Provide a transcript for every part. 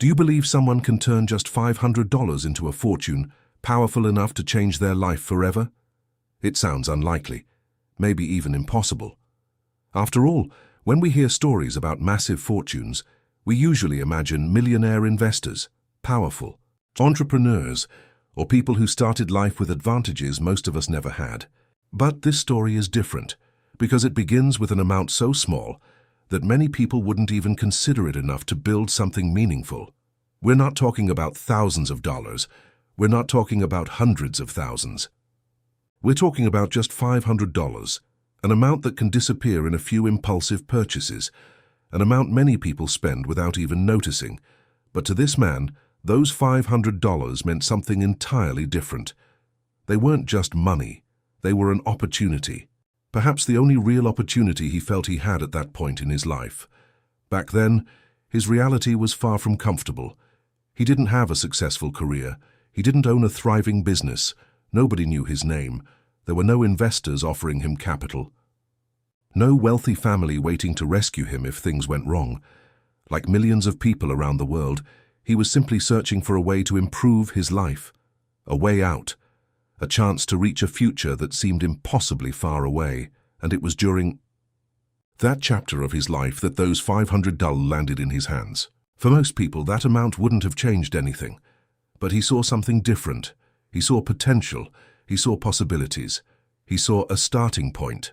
Do you believe someone can turn just $500 into a fortune powerful enough to change their life forever? It sounds unlikely, maybe even impossible. After all, when we hear stories about massive fortunes, we usually imagine millionaire investors, powerful entrepreneurs, or people who started life with advantages most of us never had. But this story is different, because it begins with an amount so small that many people wouldn't even consider it enough to build something meaningful. We're not talking about thousands of dollars. We're not talking about hundreds of thousands. We're talking about just $500, an amount that can disappear in a few impulsive purchases, an amount many people spend without even noticing. But to this man, those $500 meant something entirely different. They weren't just money. They were an opportunity. Perhaps the only real opportunity he felt he had at that point in his life. Back then, his reality was far from comfortable. He didn't have a successful career. He didn't own a thriving business. Nobody knew his name. There were no investors offering him capital. No wealthy family waiting to rescue him if things went wrong. Like millions of people around the world, he was simply searching for a way to improve his life. A way out. A chance to reach a future that seemed impossibly far away, and it was during that chapter of his life that those $500 landed in his hands. For most people, that amount wouldn't have changed anything. But he saw something different. He saw potential. He saw possibilities. He saw a starting point.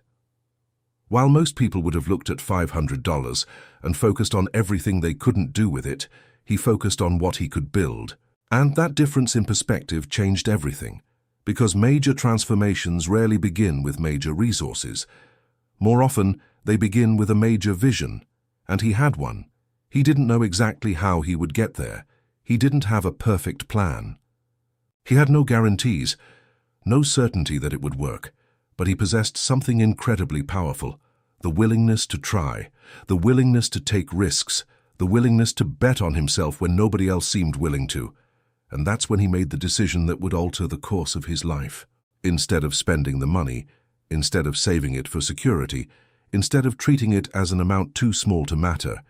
While most people would have looked at $500 and focused on everything they couldn't do with it, he focused on what he could build. And that difference in perspective changed everything. Because major transformations rarely begin with major resources. More often, they begin with a major vision, and he had one. He didn't know exactly how he would get there. He didn't have a perfect plan. He had no guarantees, no certainty that it would work, but he possessed something incredibly powerful, the willingness to try, the willingness to take risks, the willingness to bet on himself when nobody else seemed willing to. And that's when he made the decision that would alter the course of his life. Instead of spending the money, instead of saving it for security, instead of treating it as an amount too small to matter,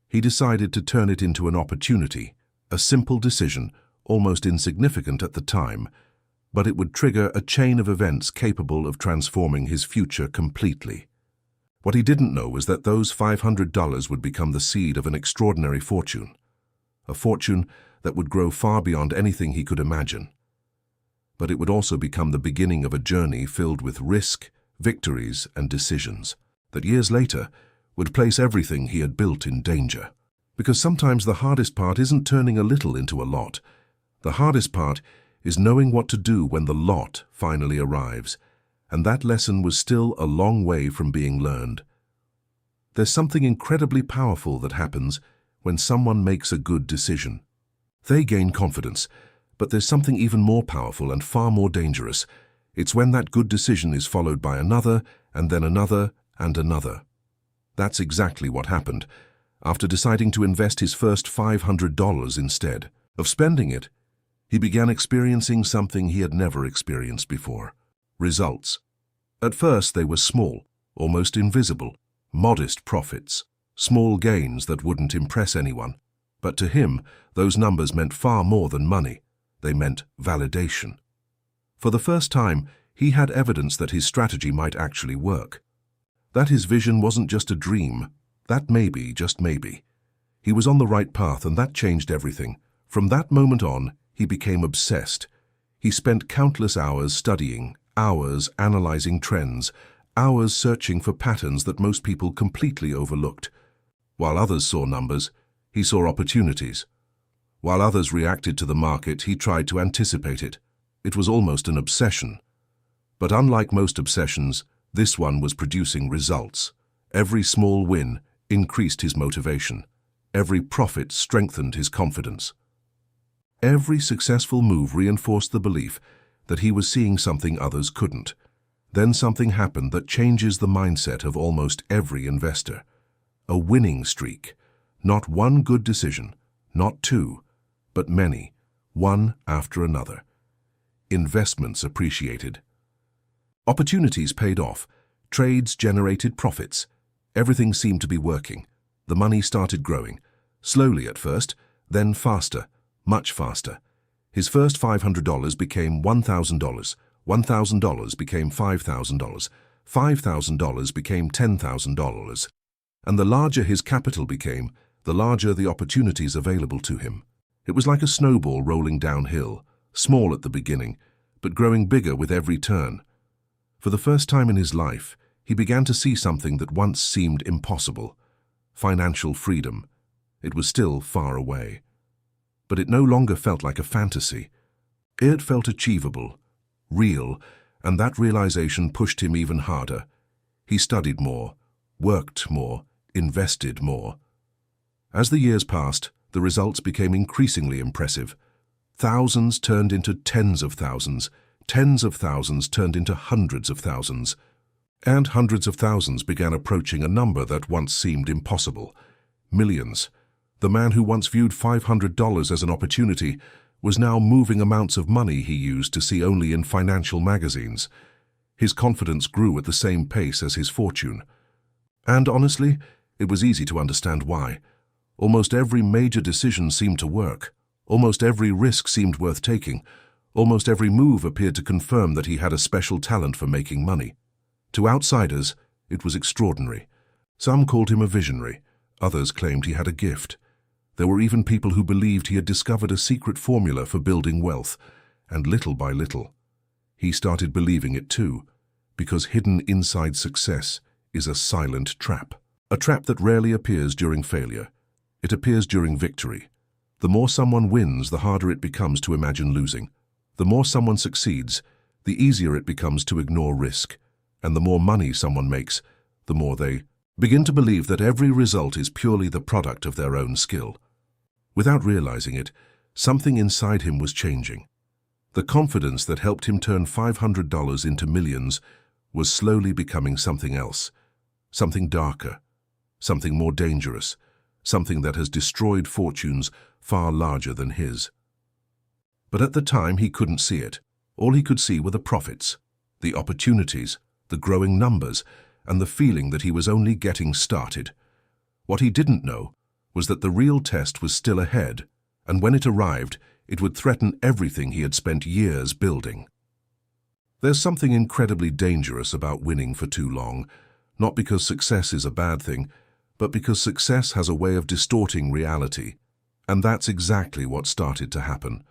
he decided to turn it into an opportunity, a simple decision, almost insignificant at the time, but it would trigger a chain of events capable of transforming his future completely. What he didn't know was that those $500 would become the seed of an extraordinary fortune, a fortune that would grow far beyond anything he could imagine. But it would also become the beginning of a journey filled with risk, victories, and decisions that years later would place everything he had built in danger. Because sometimes the hardest part isn't turning a little into a lot. The hardest part is knowing what to do when the lot finally arrives, and that lesson was still a long way from being learned. There's something incredibly powerful that happens when someone makes a good decision. They gain confidence, but there's something even more powerful and far more dangerous. It's when that good decision is followed by another, and then another, and another. That's exactly what happened. After deciding to invest his first $500 instead of spending it, he began experiencing something he had never experienced before. Results. At first they were small, almost invisible, modest profits, small gains that wouldn't impress anyone. But to him, those numbers meant far more than money. They meant validation. For the first time, he had evidence that his strategy might actually work. That his vision wasn't just a dream, that maybe, just maybe. He was on the right path, and that changed everything. From that moment on, he became obsessed. He spent countless hours studying, hours analyzing trends, hours searching for patterns that most people completely overlooked. While others saw numbers, he saw opportunities. While others reacted to the market, he tried to anticipate it. It was almost an obsession. But unlike most obsessions, this one was producing results. Every small win increased his motivation. Every profit strengthened his confidence. Every successful move reinforced the belief that he was seeing something others couldn't. Then something happened that changes the mindset of almost every investor. A winning streak. Not one good decision, not two, but many, one after another. Investments appreciated. Opportunities paid off. Trades generated profits. Everything seemed to be working. The money started growing. Slowly at first, Then faster, much faster. His first $500 became $1,000. $1,000 became $5,000. $5,000 became $10,000. And the larger his capital became, the larger the opportunities available to him. It was like a snowball rolling downhill, small at the beginning, but growing bigger with every turn. For the first time in his life, he began to see something that once seemed impossible: financial freedom. It was still far away. But it no longer felt like a fantasy. It felt achievable, real, and that realization pushed him even harder. He studied more, worked more, invested more. As the years passed, the results became increasingly impressive. Thousands turned into tens of thousands turned into hundreds of thousands, and hundreds of thousands began approaching a number that once seemed impossible: millions. The man who once viewed $500 as an opportunity was now moving amounts of money he used to see only in financial magazines. His confidence grew at the same pace as his fortune. And honestly, it was easy to understand why. Almost every major decision seemed to work. Almost every risk seemed worth taking. Almost every move appeared to confirm that he had a special talent for making money. To outsiders, it was extraordinary. Some called him a visionary. Others claimed he had a gift. There were even people who believed he had discovered a secret formula for building wealth, and little by little, he started believing it too, because hidden inside success is a silent trap. A trap that rarely appears during failure. It appears during victory. The more someone wins, the harder it becomes to imagine losing. The more someone succeeds, the easier it becomes to ignore risk. And the more money someone makes, the more they begin to believe that every result is purely the product of their own skill. Without realizing it, something inside him was changing. The confidence that helped him turn $500 into millions was slowly becoming something else, something darker, something more dangerous, something that has destroyed fortunes far larger than his. But at the time he couldn't see it. All he could see were the profits, the opportunities, the growing numbers, and the feeling that he was only getting started. What he didn't know was that the real test was still ahead, and when it arrived, it would threaten everything he had spent years building. There's something incredibly dangerous about winning for too long, not because success is a bad thing, but because success has a way of distorting reality. And that's exactly what started to happen.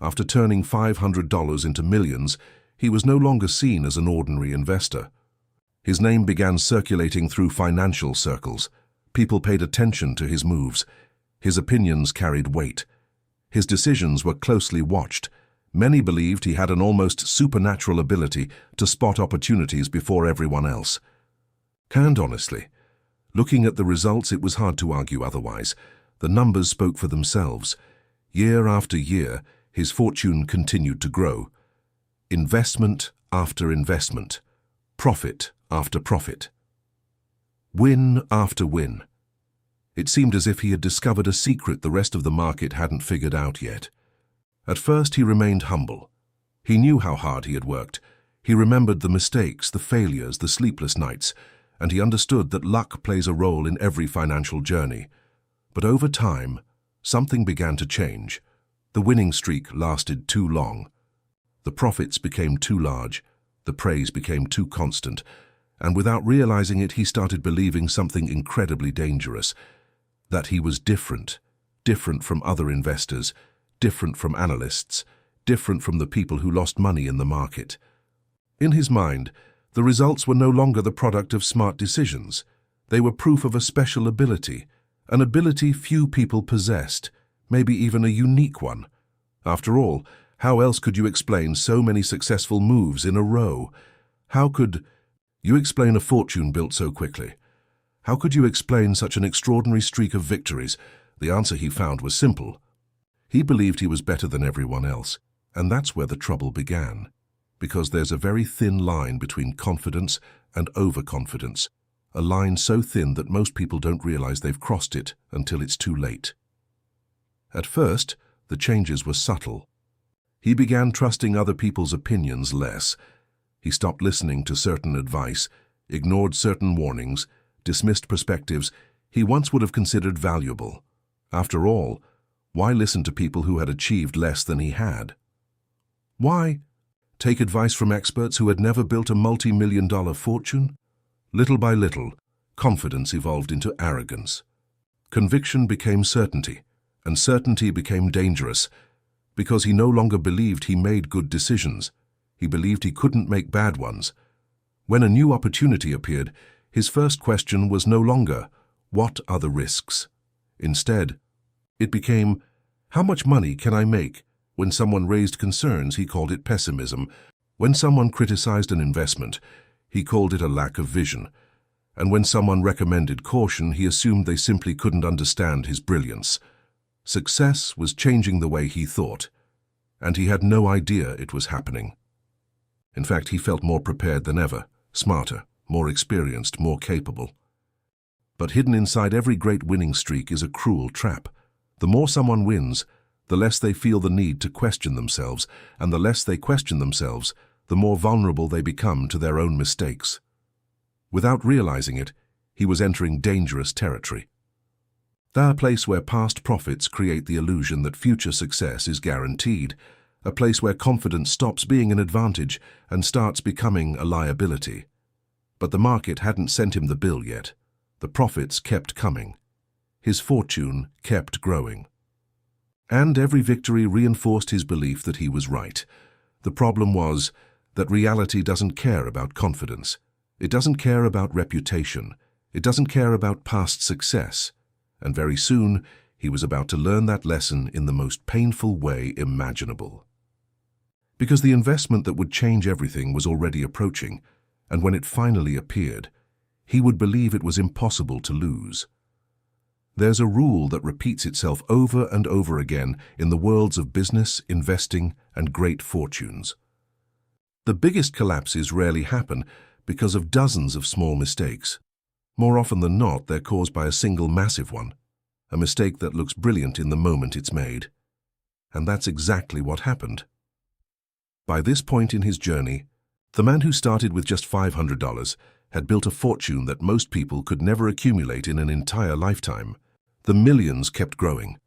After turning $500 into millions, he was no longer seen as an ordinary investor. His name began circulating through financial circles. People paid attention to his moves. His opinions carried weight. His decisions were closely watched. Many believed he had an almost supernatural ability to spot opportunities before everyone else. And honestly, looking at the results, it was hard to argue otherwise. The numbers spoke for themselves. Year after year, his fortune continued to grow. Investment after investment. Profit after profit. Win after win. It seemed as if he had discovered a secret the rest of the market hadn't figured out yet. At first he remained humble. He knew how hard he had worked. He remembered the mistakes, the failures, the sleepless nights, and he understood that luck plays a role in every financial journey. But over time, something began to change. The winning streak lasted too long. The profits became too large. The praise became too constant. And without realizing it, he started believing something incredibly dangerous: that he was different from other investors, different from analysts, different from the people who lost money in the market. In his mind, the results were no longer the product of smart decisions. They were proof of a special ability, an ability few people possessed, maybe even a unique one. After all, how else could you explain so many successful moves in a row? How could you explain a fortune built so quickly? How could you explain such an extraordinary streak of victories? The answer he found was simple. He believed he was better than everyone else, and that's where the trouble began. Because there's a very thin line between confidence and overconfidence, a line so thin that most people don't realize they've crossed it until it's too late. At first, the changes were subtle. He began trusting other people's opinions less. He stopped listening to certain advice, ignored certain warnings, dismissed perspectives he once would have considered valuable. After all, Why listen to people who had achieved less than he had? Why take advice from experts who had never built a multi-million-dollar fortune? Little by little, confidence evolved into arrogance. Conviction became certainty, and certainty became dangerous because he no longer believed he made good decisions. He believed he couldn't make bad ones. When a new opportunity appeared, his first question was no longer, "What are the risks?" Instead, it became, "How much money can I make?" When someone raised concerns, he called it pessimism. When someone criticized an investment, he called it a lack of vision. And when someone recommended caution, he assumed they simply couldn't understand his brilliance. Success was changing the way he thought, and he had no idea it was happening. In fact, he felt more prepared than ever, smarter, more experienced, more capable. But hidden inside every great winning streak is a cruel trap. The more someone wins, the less they feel the need to question themselves, and the less they question themselves, the more vulnerable they become to their own mistakes. Without realizing it, he was entering dangerous territory. A place where past profits create the illusion that future success is guaranteed, a place where confidence stops being an advantage and starts becoming a liability. But the market hadn't sent him the bill yet. The profits kept coming. His fortune kept growing. And every victory reinforced his belief that he was right. The problem was that reality doesn't care about confidence. It doesn't care about reputation. It doesn't care about past success. And very soon, he was about to learn that lesson in the most painful way imaginable. Because the investment that would change everything was already approaching, and when it finally appeared, he would believe it was impossible to lose. There's a rule that repeats itself over and over again in the worlds of business, investing, and great fortunes. The biggest collapses rarely happen because of dozens of small mistakes. More often than not, they're caused by a single massive one, a mistake that looks brilliant in the moment it's made. And that's exactly what happened. By this point in his journey, the man who started with just $500 had built a fortune that most people could never accumulate in an entire lifetime. The millions kept growing.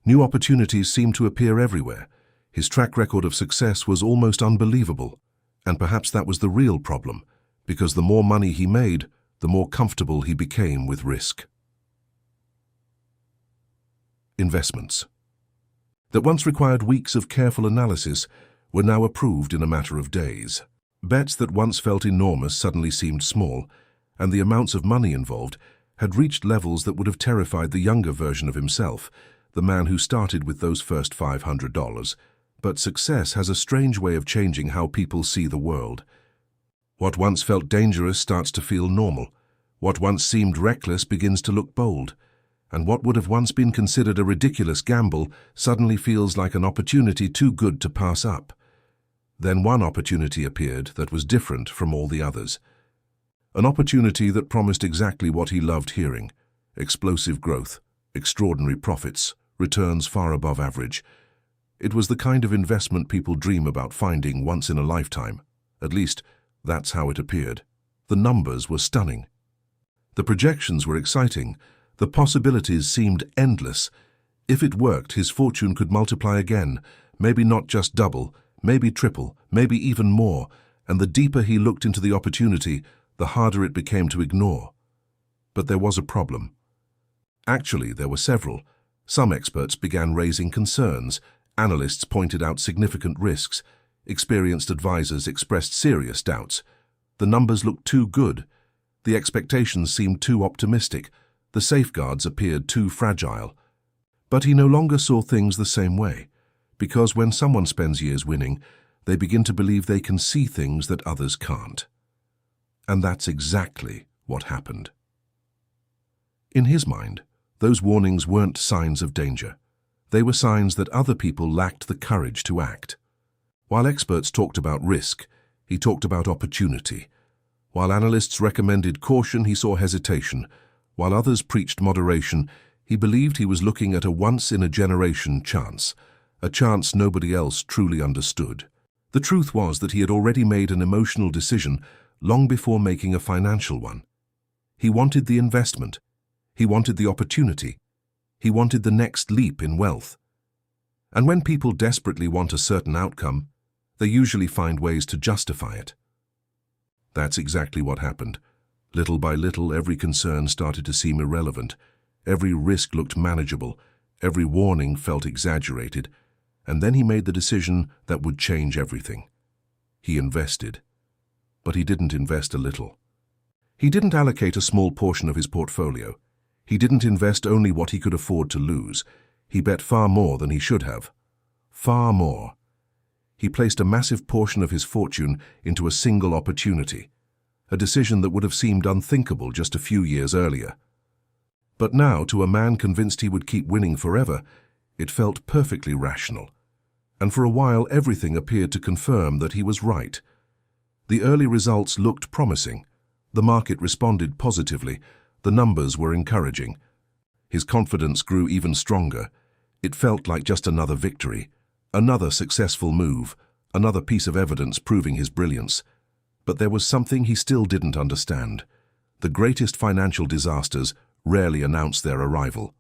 New opportunities seemed to appear everywhere. His track record of success was almost unbelievable. And perhaps that was the real problem, because the more money he made, the more comfortable he became with risk. Investments that once required weeks of careful analysis were now approved in a matter of days. Bets that once felt enormous suddenly seemed small, and the amounts of money involved had reached levels that would have terrified the younger version of himself, the man who started with those first $500. But success has a strange way of changing how people see the world. What once felt dangerous starts to feel normal. What once seemed reckless begins to look bold. And what would have once been considered a ridiculous gamble suddenly feels like an opportunity too good to pass up. Then one opportunity appeared that was different from all the others. An opportunity that promised exactly what he loved hearing: explosive growth, extraordinary profits, returns far above average. It was the kind of investment people dream about finding once in a lifetime. At least, that's how it appeared. The numbers were stunning. The projections were exciting. The possibilities seemed endless. If it worked, his fortune could multiply again, maybe not just double, maybe triple, maybe even more, and the deeper he looked into the opportunity, the harder it became to ignore. But there was a problem. Actually, there were several. Some experts began raising concerns. Analysts pointed out significant risks. Experienced advisors expressed serious doubts. The numbers looked too good. The expectations seemed too optimistic. The safeguards appeared too fragile. But he no longer saw things the same way, because when someone spends years winning, they begin to believe they can see things that others can't. And that's exactly what happened. In his mind, those warnings weren't signs of danger. They were signs that other people lacked the courage to act. While experts talked about risk, he talked about opportunity. While analysts recommended caution, he saw hesitation. While others preached moderation, he believed he was looking at a once-in-a-generation chance, a chance nobody else truly understood. The truth was that he had already made an emotional decision long before making a financial one. He wanted the investment. He wanted the opportunity. He wanted the next leap in wealth. And when people desperately want a certain outcome, they usually find ways to justify it. That's exactly what happened. Little by little, every concern started to seem irrelevant. Every risk looked manageable. Every warning felt exaggerated. And then he made the decision that would change everything. He invested. But he didn't invest a little. He didn't allocate a small portion of his portfolio. He didn't invest only what he could afford to lose. He bet far more than he should have. Far more. He placed a massive portion of his fortune into a single opportunity, a decision that would have seemed unthinkable just a few years earlier. But now, to a man convinced he would keep winning forever, it felt perfectly rational. And for a while, everything appeared to confirm that he was right. The early results looked promising. The market responded positively. The numbers were encouraging. His confidence grew even stronger. It felt like just another victory, another successful move, another piece of evidence proving his brilliance. But there was something he still didn't understand. The greatest financial disasters rarely announce their arrival.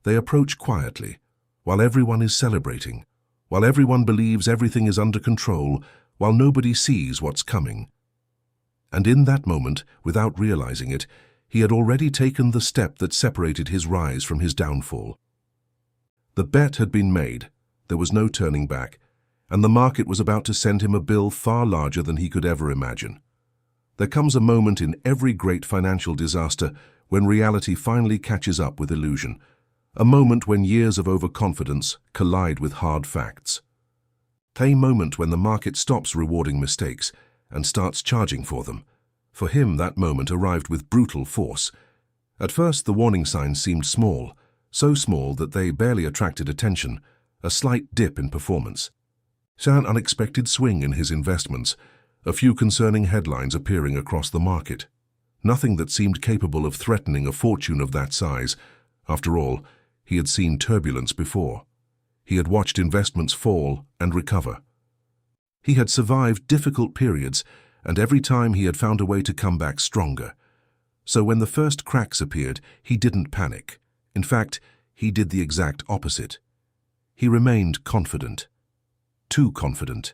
They approach quietly, while everyone is celebrating, while everyone believes everything is under control, while nobody sees what's coming. And in that moment, without realizing it, he had already taken the step that separated his rise from his downfall. The bet had been made, there was no turning back, and the market was about to send him a bill far larger than he could ever imagine. There comes a moment in every great financial disaster when reality finally catches up with illusion, a moment when years of overconfidence collide with hard facts. A moment when the market stops rewarding mistakes and starts charging for them. For him, that moment arrived with brutal force. At first, the warning signs seemed small, so small that they barely attracted attention, a slight dip in performance. An unexpected swing in his investments, a few concerning headlines appearing across the market. Nothing that seemed capable of threatening a fortune of that size. After all, he had seen turbulence before. He had watched investments fall and recover. He had survived difficult periods, and every time he had found a way to come back stronger. So when the first cracks appeared, he didn't panic. In fact, he did the exact opposite. He remained confident. Too confident.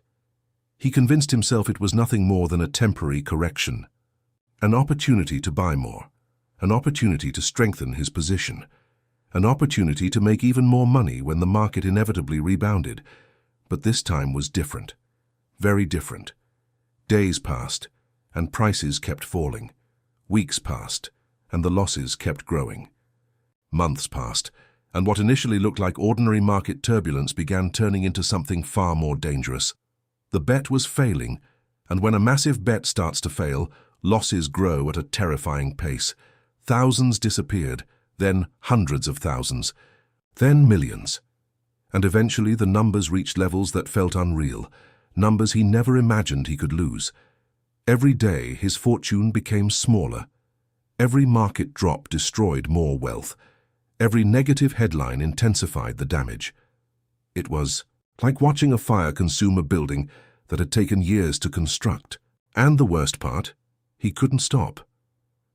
He convinced himself it was nothing more than a temporary correction. An opportunity to buy more. An opportunity to strengthen his position. An opportunity to make even more money when the market inevitably rebounded. But this time was different. Very different. Days passed, and prices kept falling. Weeks passed, and the losses kept growing. Months passed, and what initially looked like ordinary market turbulence began turning into something far more dangerous. The bet was failing, and when a massive bet starts to fail, losses grow at a terrifying pace. Thousands disappeared, then hundreds of thousands, then millions. And eventually the numbers reached levels that felt unreal, numbers he never imagined he could lose. Every day his fortune became smaller. Every market drop destroyed more wealth. Every negative headline intensified the damage. It was like watching a fire consume a building that had taken years to construct. And the worst part, he couldn't stop.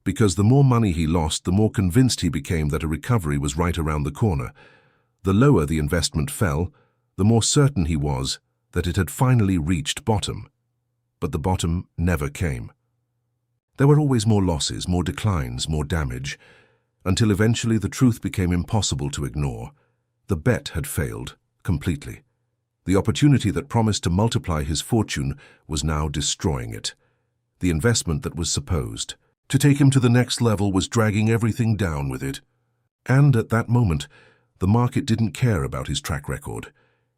Because the more money he lost, the more convinced he became that a recovery was right around the corner. The lower the investment fell, the more certain he was that it had finally reached bottom. But the bottom never came. There were always more losses, more declines, more damage, until eventually the truth became impossible to ignore. The bet had failed completely. The opportunity that promised to multiply his fortune was now destroying it. The investment that was supposed to take him to the next level was dragging everything down with it. And at that moment, the market didn't care about his track record.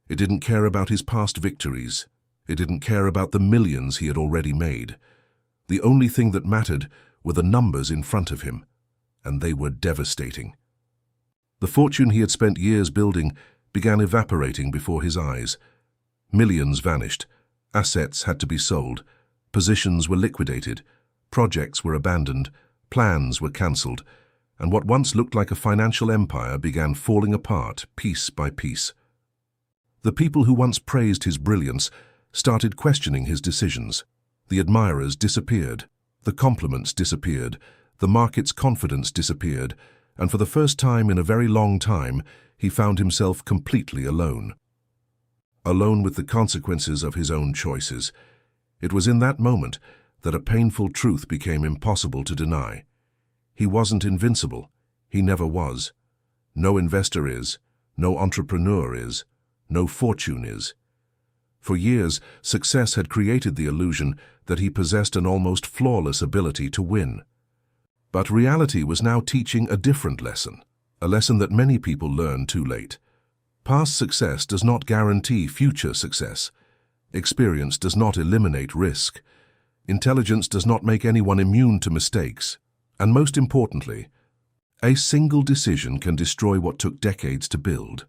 It didn't care about his past victories. It didn't care about the millions he had already made. The only thing that mattered were the numbers in front of him, and they were devastating. The fortune he had spent years building began evaporating before his eyes. Millions vanished. Assets had to be sold. Positions were liquidated. Projects were abandoned, plans were cancelled, and what once looked like a financial empire began falling apart piece by piece. The people who once praised his brilliance started questioning his decisions. The admirers disappeared, the compliments disappeared, the market's confidence disappeared, and for the first time in a very long time, he found himself completely alone. Alone with the consequences of his own choices. It was in that moment that a painful truth became impossible to deny. He wasn't invincible. He never was. No investor is. No entrepreneur is. No fortune is. For years, success had created the illusion that he possessed an almost flawless ability to win. But reality was now teaching a different lesson, a lesson that many people learn too late. Past success does not guarantee future success. Experience does not eliminate risk. Intelligence does not make anyone immune to mistakes. And most importantly, a single decision can destroy what took decades to build.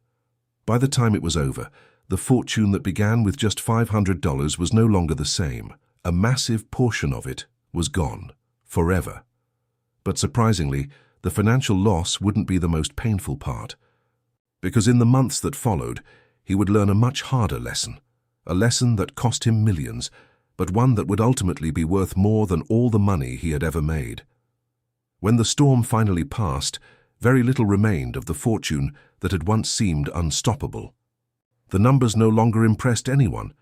By the time it was over, the fortune that began with just $500 was no longer the same. A massive portion of it was gone, forever. But surprisingly, the financial loss wouldn't be the most painful part. Because in the months that followed, he would learn a much harder lesson. A lesson that cost him millions, but one that would ultimately be worth more than all the money he had ever made. When the storm finally passed, very little remained of the fortune that had once seemed unstoppable. The numbers no longer impressed anyone.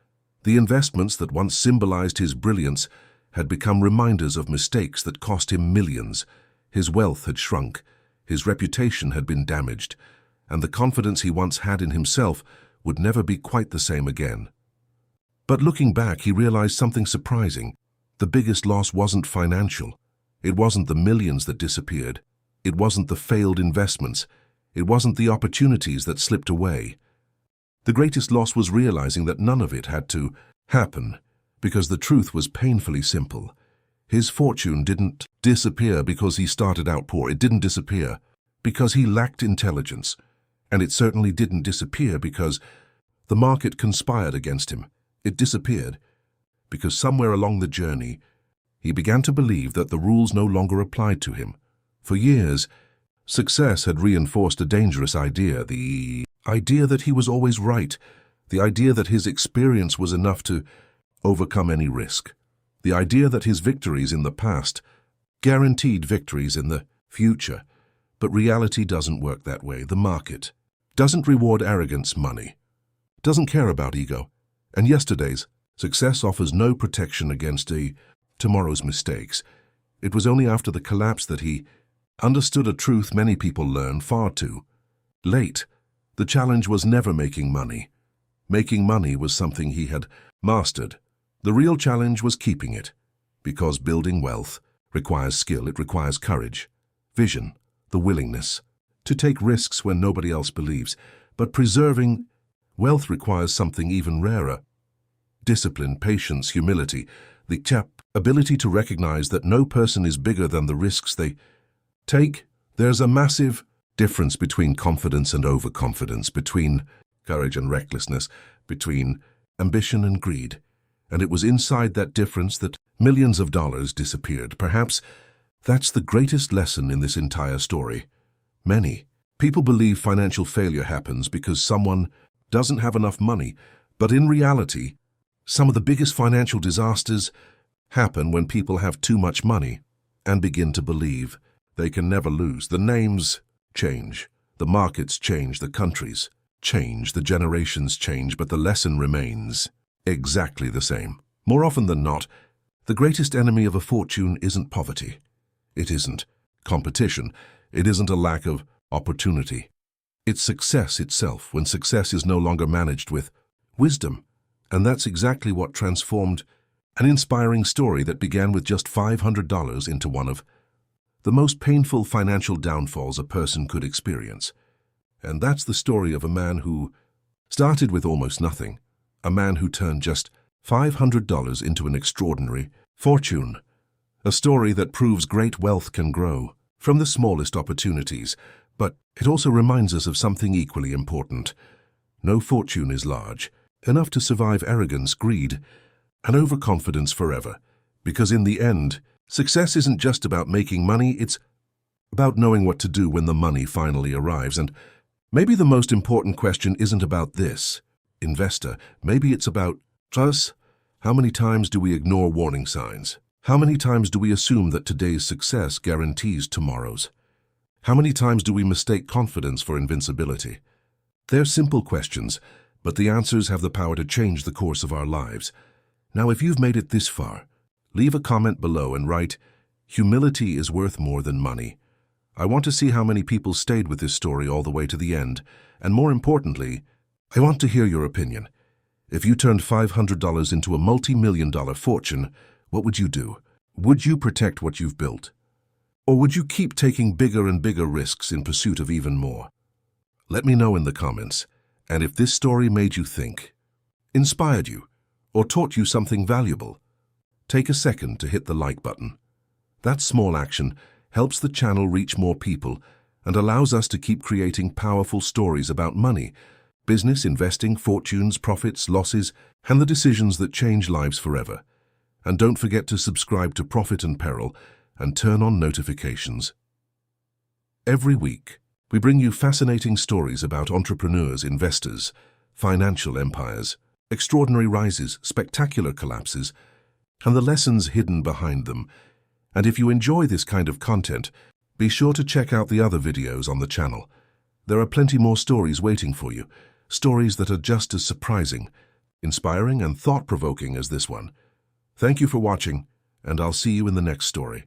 The investments that once symbolized his brilliance had become reminders of mistakes that cost him millions. His wealth had shrunk, his reputation had been damaged, and the confidence he once had in himself would never be quite the same again. But looking back, he realized something surprising. The biggest loss wasn't financial. It wasn't the millions that disappeared. It wasn't the failed investments. It wasn't the opportunities that slipped away. The greatest loss was realizing that none of it had to happen, because the truth was painfully simple. His fortune didn't disappear because he started out poor. It didn't disappear because he lacked intelligence. And it certainly didn't disappear because the market conspired against him. It disappeared because somewhere along the journey, he began to believe that the rules no longer applied to him. For years, success had reinforced a dangerous idea, the idea that he was always right, the idea that his experience was enough to overcome any risk, the idea that his victories in the past guaranteed victories in the future. But reality doesn't work that way. The market doesn't reward arrogance money, doesn't care about ego, and yesterday's success offers no protection against tomorrow's mistakes. It was only after the collapse that he understood a truth many people learn far too late. The challenge was never making money. Making money was something he had mastered. The real challenge was keeping it, because building wealth requires skill, it requires courage, vision, the willingness to take risks when nobody else believes. But preserving wealth requires something even rarer: discipline, patience, humility, the ability to recognize that no person is bigger than the risks they take. There's a massive difference between confidence and overconfidence, between courage and recklessness, between ambition and greed. And it was inside that difference that millions of dollars disappeared. Perhaps that's the greatest lesson in this entire story. Many people believe financial failure happens because someone doesn't have enough money, but in reality, some of the biggest financial disasters happen when people have too much money and begin to believe they can never lose. The names change, the markets change, the countries change, the generations change, but the lesson remains exactly the same. More often than not, the greatest enemy of a fortune isn't poverty. It isn't competition. It isn't a lack of opportunity. It's success itself, when success is no longer managed with wisdom. And that's exactly what transformed an inspiring story that began with just $500 into one of the most painful financial downfalls a person could experience. And that's the story of a man who started with almost nothing, a man who turned just $500 into an extraordinary fortune. A story that proves great wealth can grow from the smallest opportunities, but it also reminds us of something equally important. No fortune is large enough to survive arrogance, greed, and overconfidence forever. Because in the end, success isn't just about making money, it's about knowing what to do when the money finally arrives. And maybe the most important question isn't about this, investor. Maybe it's about trust. How many times do we ignore warning signs? How many times do we assume that today's success guarantees tomorrow's? How many times do we mistake confidence for invincibility? They're simple questions, but the answers have the power to change the course of our lives. Now, if you've made it this far, leave a comment below and write, "Humility is worth more than money." I want to see how many people stayed with this story all the way to the end, and more importantly, I want to hear your opinion. If you turned $500 into a multi-million-dollar fortune, what would you do? Would you protect what you've built? Or would you keep taking bigger and bigger risks in pursuit of even more? Let me know in the comments, and if this story made you think, inspired you, or taught you something valuable, take a second to hit the like button. That small action helps the channel reach more people and allows us to keep creating powerful stories about money, business, investing, fortunes, profits, losses, and the decisions that change lives forever. And don't forget to subscribe to Profit and Peril and turn on notifications. Every week, we bring you fascinating stories about entrepreneurs, investors, financial empires, extraordinary rises, spectacular collapses, and the lessons hidden behind them. And if you enjoy this kind of content, be sure to check out the other videos on the channel. There are plenty more stories waiting for you, stories that are just as surprising, inspiring, and thought-provoking as this one. Thank you for watching, and I'll see you in the next story.